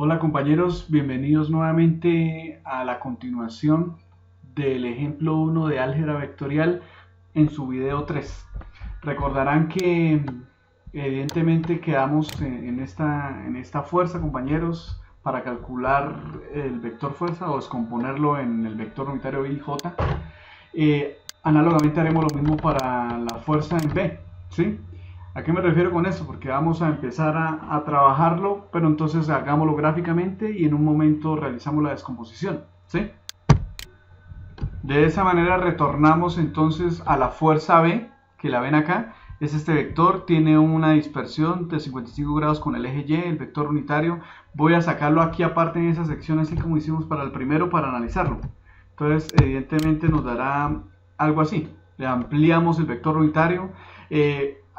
Hola compañeros, bienvenidos nuevamente a la continuación del ejemplo 1 de álgebra vectorial en su video 3. Recordarán que evidentemente quedamos en esta fuerza, compañeros, para calcular el vector fuerza o descomponerlo en el vector unitario I, J. Análogamente haremos lo mismo para la fuerza en B, ¿sí? ¿A qué me refiero con eso? Porque vamos a empezar a trabajarlo, pero entonces hagámoslo gráficamente y en un momento realizamos la descomposición, ¿sí? De esa manera retornamos entonces a la fuerza B, que la ven acá. Es este vector, tiene una dispersión de 55 grados con el eje Y, el vector unitario. Voy a sacarlo aquí aparte en esa sección, así como hicimos para el primero, para analizarlo. Entonces, evidentemente nos dará algo así. Le ampliamos el vector unitario.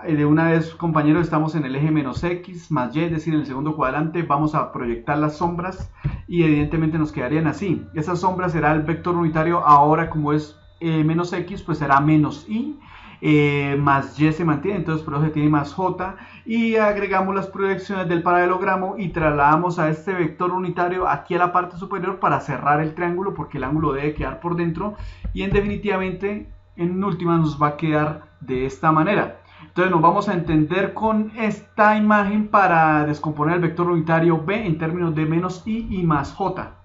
De una vez, compañeros, estamos en el eje menos X más Y, es decir, en el segundo cuadrante. Vamos a proyectar las sombras y evidentemente nos quedarían así. Esa sombra será el vector unitario. Ahora, como es menos X, pues será menos Y. Más Y se mantiene, entonces por eso se tiene más J, y agregamos las proyecciones del paralelogramo y trasladamos a este vector unitario aquí a la parte superior para cerrar el triángulo, porque el ángulo debe quedar por dentro, y definitivamente en última nos va a quedar de esta manera. Entonces nos vamos a entender con esta imagen para descomponer el vector unitario B en términos de menos I y más J.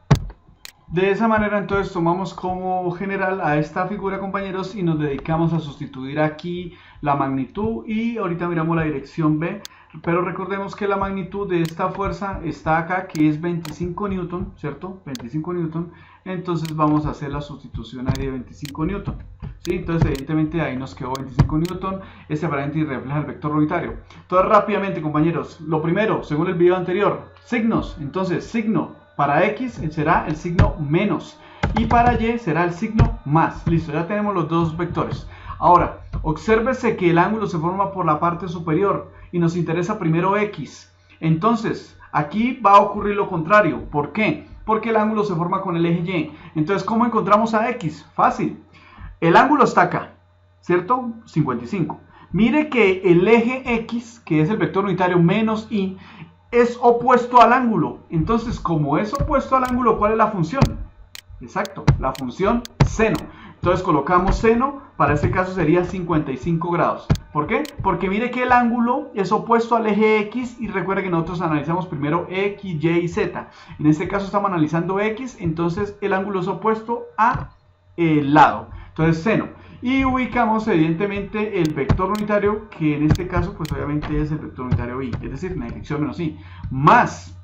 De esa manera entonces tomamos como general a esta figura, compañeros, y nos dedicamos a sustituir aquí la magnitud, y ahorita miramos la dirección B, pero recordemos que la magnitud de esta fuerza está acá, que es 25 newton, ¿cierto? 25 newton, entonces vamos a hacer la sustitución ahí de 25 newton, ¿sí? Entonces evidentemente ahí nos quedó 25 newton, ese paréntesis refleja el vector unitario. Entonces rápidamente, compañeros, lo primero, según el video anterior, signos. Entonces signo para X será el signo menos y para Y será el signo más. Listo, ya tenemos los dos vectores. Ahora, obsérvese que el ángulo se forma por la parte superior y nos interesa primero X. Entonces, aquí va a ocurrir lo contrario. ¿Por qué? Porque el ángulo se forma con el eje Y. Entonces, ¿cómo encontramos a X? Fácil. El ángulo está acá, ¿cierto? 55. Mire que el eje X, que es el vector unitario menos Y, es opuesto al ángulo. Entonces, como es opuesto al ángulo, ¿cuál es la función? Exacto, la función seno. Entonces colocamos seno, para este caso sería 55 grados. ¿Por qué? Porque mire que el ángulo es opuesto al eje X, y recuerda que nosotros analizamos primero X, Y y Z. En este caso estamos analizando X, entonces el ángulo es opuesto a el lado. Entonces seno. Y ubicamos evidentemente el vector unitario, que en este caso pues obviamente es el vector unitario Y, es decir, la dirección menos Y, más,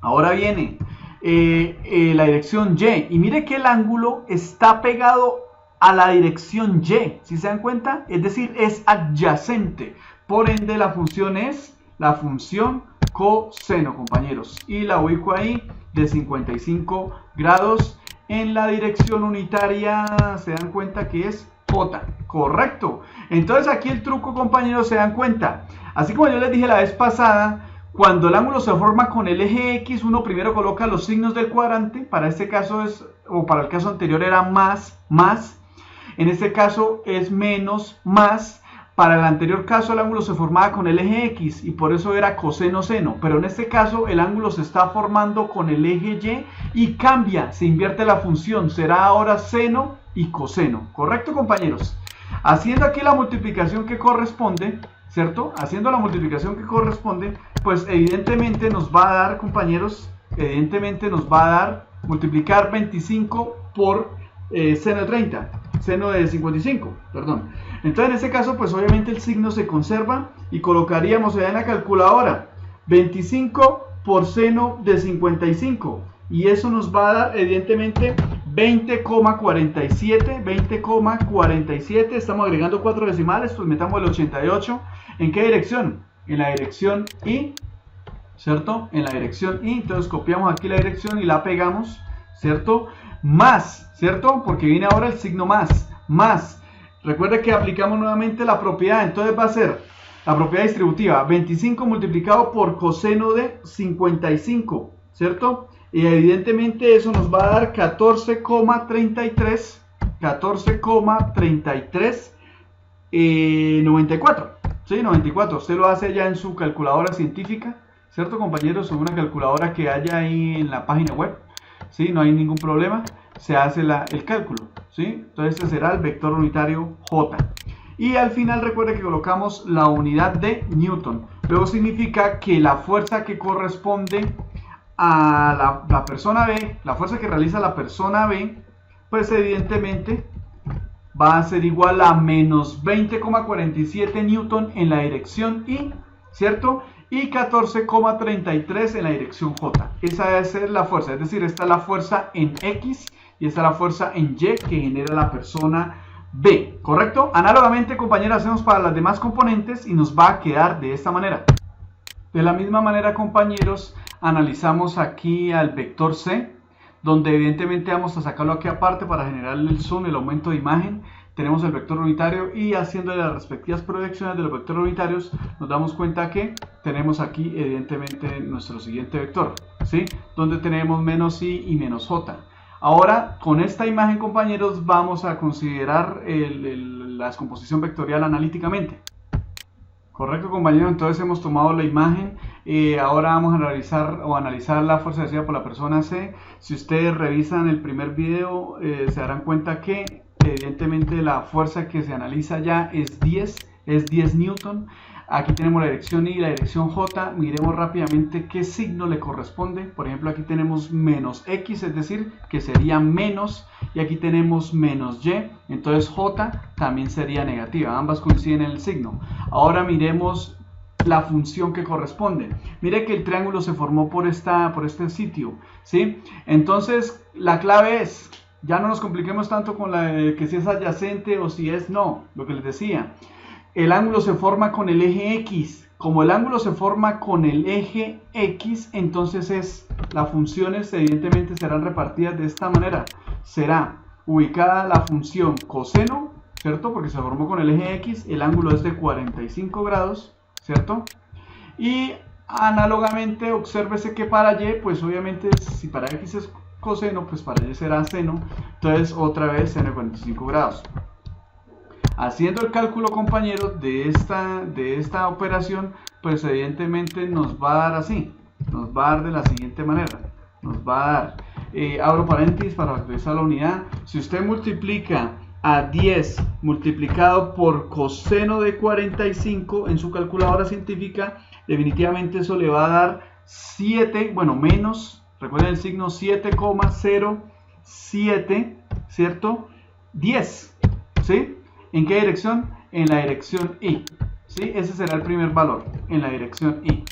ahora viene la dirección Y, y mire que el ángulo está pegado a la dirección Y, si se dan cuenta, es decir, es adyacente, por ende la función es la función coseno, compañeros, y la ubico ahí de 55 grados en la dirección unitaria. Se dan cuenta que es J, correcto. Entonces aquí el truco, compañeros, se dan cuenta, así como yo les dije la vez pasada, cuando el ángulo se forma con el eje X, uno primero coloca los signos del cuadrante. Para este caso es, o para el caso anterior era más, más. En este caso es menos, más. Para el anterior caso el ángulo se formaba con el eje X y por eso era coseno seno, pero en este caso el ángulo se está formando con el eje Y y cambia, se invierte la función, será ahora seno y coseno, ¿correcto, compañeros? Haciendo aquí la multiplicación que corresponde, ¿cierto? Haciendo la multiplicación que corresponde, pues evidentemente nos va a dar, compañeros, evidentemente nos va a dar multiplicar 25 por seno de 30, seno de 55, perdón. Entonces en este caso pues obviamente el signo se conserva y colocaríamos allá en la calculadora 25 por seno de 55, y eso nos va a dar evidentemente 20,47, 20,47, estamos agregando 4 decimales, pues metamos el 88, ¿en qué dirección? En la dirección Y, ¿cierto? En la dirección Y, entonces copiamos aquí la dirección y la pegamos, ¿cierto? Más, ¿cierto? Porque viene ahora el signo más, más. Recuerda que aplicamos nuevamente la propiedad, entonces va a ser la propiedad distributiva, 25 multiplicado por coseno de 55, ¿cierto? Y evidentemente eso nos va a dar 14,33, 14,33, 94, ¿sí? 94, usted lo hace ya en su calculadora científica, ¿cierto, compañeros? O una calculadora que haya ahí en la página web, ¿sí? No hay ningún problema, se hace el cálculo, ¿sí? Entonces este será el vector unitario J. Y al final recuerde que colocamos la unidad de Newton. Luego significa que la fuerza que corresponde a la persona B, la fuerza que realiza la persona B, pues evidentemente va a ser igual a menos 20,47 Newton en la dirección Y, ¿cierto? Y 14,33 en la dirección J. Esa debe ser la fuerza, es decir, esta es la fuerza en X y esta es la fuerza en Y que genera la persona B, ¿correcto? Análogamente, compañeros, hacemos para las demás componentes y nos va a quedar de esta manera. De la misma manera, compañeros, analizamos aquí al vector C, donde evidentemente vamos a sacarlo aquí aparte para generar el zoom, el aumento de imagen. Tenemos el vector unitario y haciendo las respectivas proyecciones de los vectores unitarios nos damos cuenta que tenemos aquí evidentemente nuestro siguiente vector, ¿sí? Donde tenemos menos I y menos J. Ahora, con esta imagen, compañeros, vamos a considerar la descomposición vectorial analíticamente. Correcto, compañero, entonces hemos tomado la imagen, ahora vamos a analizar la fuerza ejercida por la persona C. Si ustedes revisan el primer video, se darán cuenta que evidentemente la fuerza que se analiza ya es 10 Newton. Aquí tenemos la dirección I y la dirección J. Miremos rápidamente qué signo le corresponde. Por ejemplo, aquí tenemos menos X, es decir, que sería menos. Y aquí tenemos menos Y. Entonces J también sería negativa. Ambas coinciden en el signo. Ahora miremos la función que corresponde. Mire que el triángulo se formó por este sitio, ¿sí? Entonces, la clave es, ya no nos compliquemos tanto con que si es adyacente o si es no, lo que les decía. El ángulo se forma con el eje X. Como el ángulo se forma con el eje X, entonces las funciones evidentemente serán repartidas de esta manera. Será ubicada la función coseno, ¿cierto? Porque se formó con el eje X, el ángulo es de 45 grados, ¿cierto? Y análogamente, obsérvese que para Y, pues obviamente si para X es coseno, pues para Y será seno. Entonces otra vez seno de 45 grados. Haciendo el cálculo, compañeros, de esta operación, pues evidentemente nos va a dar así, nos va a dar de la siguiente manera, nos va a dar, abro paréntesis para actualizar la unidad, si usted multiplica a 10 multiplicado por coseno de 45 en su calculadora científica, definitivamente eso le va a dar 7, bueno, menos, recuerden el signo 7,07, ¿cierto? 10, ¿sí? ¿En qué dirección? En la dirección Y, ¿sí? Ese será el primer valor, en la dirección Y.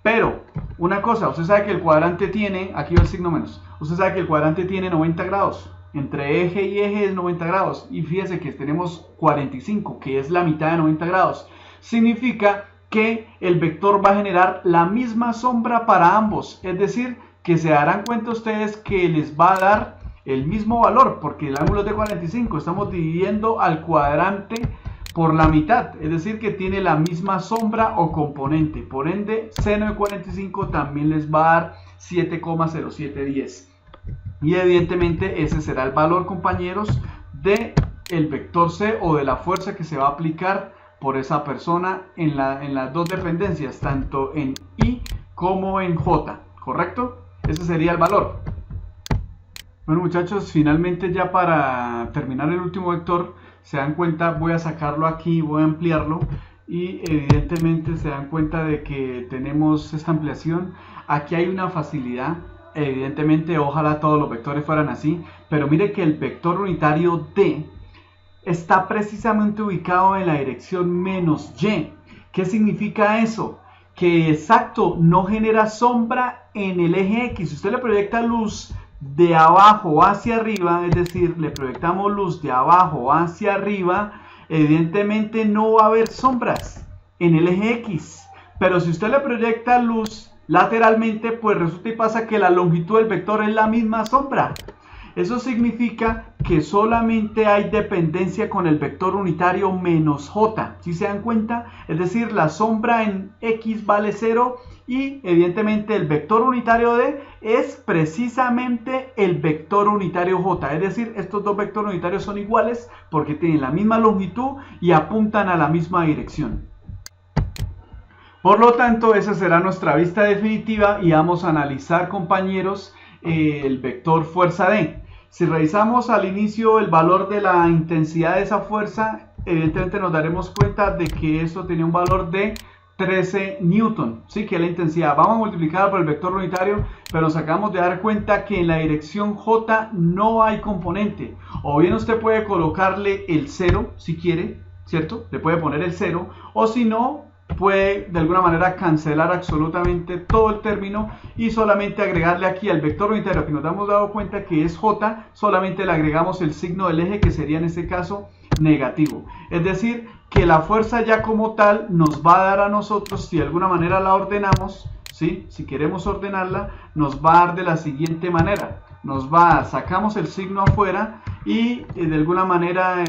Pero, una cosa, usted sabe que el cuadrante tiene, aquí va el signo menos, usted sabe que el cuadrante tiene 90 grados. Entre eje y eje es 90 grados. Y fíjese que tenemos 45, que es la mitad de 90 grados. Significa que el vector va a generar la misma sombra para ambos. Es decir, que se darán cuenta ustedes que les va a dar el mismo valor, porque el ángulo es de 45, estamos dividiendo al cuadrante por la mitad, es decir que tiene la misma sombra o componente, por ende seno de 45 también les va a dar 7,0710 y evidentemente ese será el valor, compañeros, de el vector C o de la fuerza que se va a aplicar por esa persona en las dos dependencias, tanto en I como en J, ¿correcto? Ese sería el valor. Bueno, muchachos, finalmente ya para terminar el último vector, se dan cuenta, voy a sacarlo aquí, voy a ampliarlo y evidentemente se dan cuenta de que tenemos esta ampliación. Aquí hay una facilidad, evidentemente ojalá todos los vectores fueran así, pero mire que el vector unitario D está precisamente ubicado en la dirección menos Y. ¿Qué significa eso? Que exacto, no genera sombra en el eje X. Si usted le proyecta luz de abajo hacia arriba, es decir, le proyectamos luz de abajo hacia arriba, evidentemente no va a haber sombras en el eje X. Pero si usted le proyecta luz lateralmente, pues resulta y pasa que la longitud del vector es la misma sombra. Eso significa que solamente hay dependencia con el vector unitario menos J. ¿Sí se dan cuenta? Es decir, la sombra en X vale 0 y evidentemente el vector unitario D es precisamente el vector unitario J. Es decir, estos dos vectores unitarios son iguales porque tienen la misma longitud y apuntan a la misma dirección. Por lo tanto, esa será nuestra vista definitiva y vamos a analizar, compañeros, el vector fuerza D. Si revisamos al inicio el valor de la intensidad de esa fuerza, evidentemente nos daremos cuenta de que esto tenía un valor de 13 newton, ¿sí? Que es la intensidad. Vamos a multiplicar por el vector unitario, pero nos acabamos de dar cuenta que en la dirección J no hay componente. O bien usted puede colocarle el 0 si quiere, ¿cierto? Le puede poner el 0, o si no, puede de alguna manera cancelar absolutamente todo el término y solamente agregarle aquí al vector unitario que nos hemos dado cuenta que es J, solamente le agregamos el signo del eje, que sería en este caso negativo. Es decir, que la fuerza ya como tal nos va a dar a nosotros, si de alguna manera la ordenamos, ¿sí? Si queremos ordenarla, nos va a dar de la siguiente manera. Sacamos el signo afuera y de alguna manera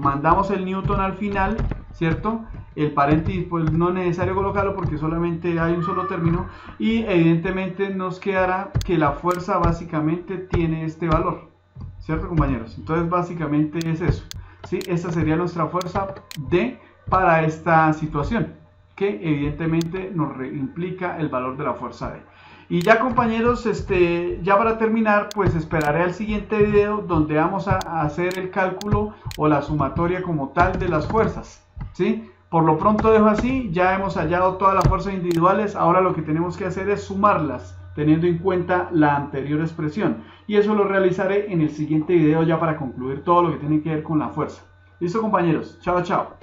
mandamos el newton al final, ¿cierto? El paréntesis pues no es necesario colocarlo porque solamente hay un solo término, y evidentemente nos quedará que la fuerza básicamente tiene este valor, ¿cierto, compañeros? Entonces básicamente es eso, ¿sí? Esta sería nuestra fuerza D para esta situación, que evidentemente nos implica el valor de la fuerza D. Y ya, compañeros, ya para terminar, pues esperaré al siguiente video donde vamos a hacer el cálculo o la sumatoria como tal de las fuerzas, ¿sí? Por lo pronto dejo así, ya hemos hallado todas las fuerzas individuales, ahora lo que tenemos que hacer es sumarlas, teniendo en cuenta la anterior expresión. Y eso lo realizaré en el siguiente video ya para concluir todo lo que tiene que ver con la fuerza. ¿Listo, compañeros? Chao, chao.